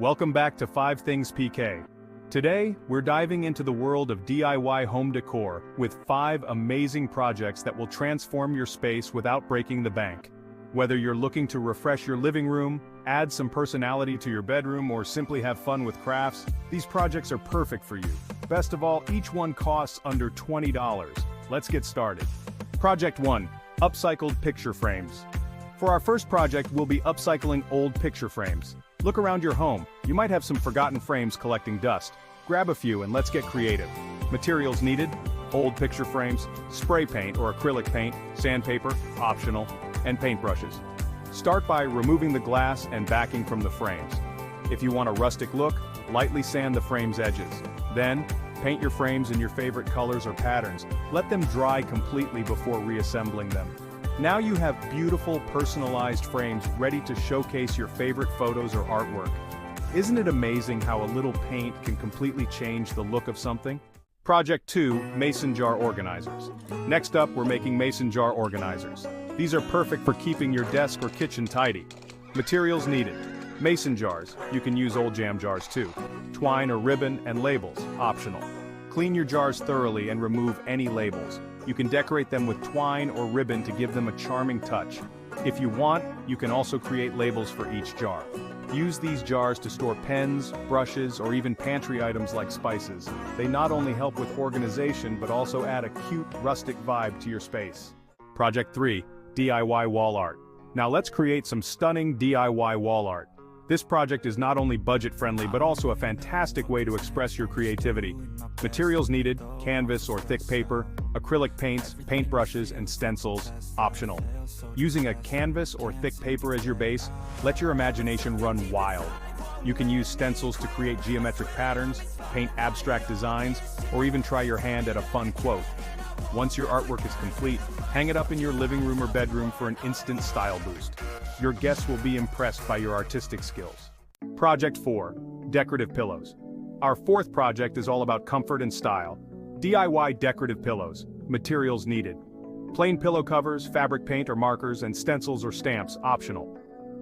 Welcome back to 5 Things PK. Today, we're diving into the world of DIY home decor with 5 amazing projects that will transform your space without breaking the bank. Whether you're looking to refresh your living room, add some personality to your bedroom, or simply have fun with crafts, these projects are perfect for you. Best of all, each one costs under $20. Let's get started. Project 1. Upcycled picture frames. For our first project, we'll be upcycling old picture frames. Look around your home, you might have some forgotten frames collecting dust. Grab a few and let's get creative. Materials needed: old picture frames, spray paint or acrylic paint, sandpaper, optional, and paintbrushes. Start by removing the glass and backing from the frames. If you want a rustic look, lightly sand the frame's edges. Then, paint your frames in your favorite colors or patterns. Let them dry completely before reassembling them. Now you have beautiful, personalized frames ready to showcase your favorite photos or artwork. Isn't it amazing how a little paint can completely change the look of something? Project 2. Mason jar organizers. Next up, we're making mason jar organizers. These are perfect for keeping your desk or kitchen tidy. Materials needed: mason jars, you can use old jam jars too, twine or ribbon, and labels, optional. Clean your jars thoroughly and remove any labels. You can decorate them with twine or ribbon to give them a charming touch. If you want, you can also create labels for each jar. Use these jars to store pens, brushes, or even pantry items like spices. They not only help with organization but also add a cute, rustic vibe to your space. Project 3. DIY wall art. Now let's create some stunning DIY wall art. This project is not only budget-friendly but also a fantastic way to express your creativity. Materials needed: canvas or thick paper, acrylic paints, paintbrushes, and stencils, optional. Using a canvas or thick paper as your base, let your imagination run wild. You can use stencils to create geometric patterns, paint abstract designs, or even try your hand at a fun quote. Once your artwork is complete, hang it up in your living room or bedroom for an instant style boost. Your guests will be impressed by your artistic skills. Project 4. Decorative pillows. Our fourth project is all about comfort and style. DIY decorative pillows. Materials needed: plain pillow covers, fabric paint or markers, and stencils or stamps, optional.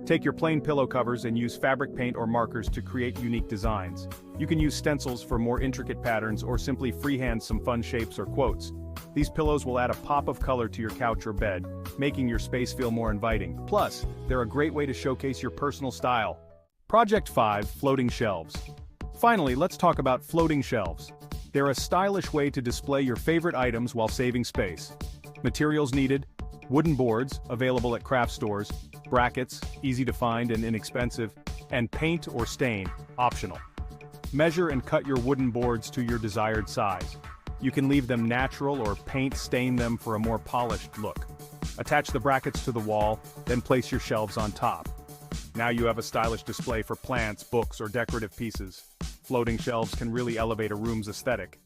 Take your plain pillow covers and use fabric paint or markers to create unique designs. You can use stencils for more intricate patterns or simply freehand some fun shapes or quotes. These pillows will add a pop of color to your couch or bed, making your space feel more inviting. Plus, they're a great way to showcase your personal style. Project 5. Floating shelves. Finally, let's talk about floating shelves. They're a stylish way to display your favorite items while saving space. Materials needed: wooden boards, available at craft stores, brackets, easy to find and inexpensive, and paint or stain, optional. Measure and cut your wooden boards to your desired size. You can leave them natural or paint stain them for a more polished look. Attach the brackets to the wall, then place your shelves on top. Now you have a stylish display for plants, books, or decorative pieces. Floating shelves can really elevate a room's aesthetic.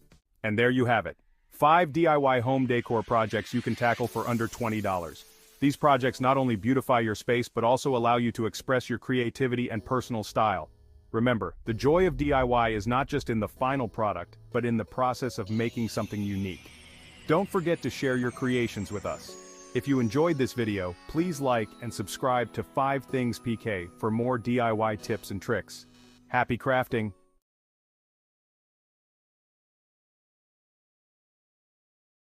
And there you have it. 5 DIY home decor projects you can tackle for under $20. These projects not only beautify your space but also allow you to express your creativity and personal style. Remember, the joy of DIY is not just in the final product, but in the process of making something unique. Don't forget to share your creations with us. If you enjoyed this video, please like and subscribe to 5 Things PK for more DIY tips and tricks. Happy crafting!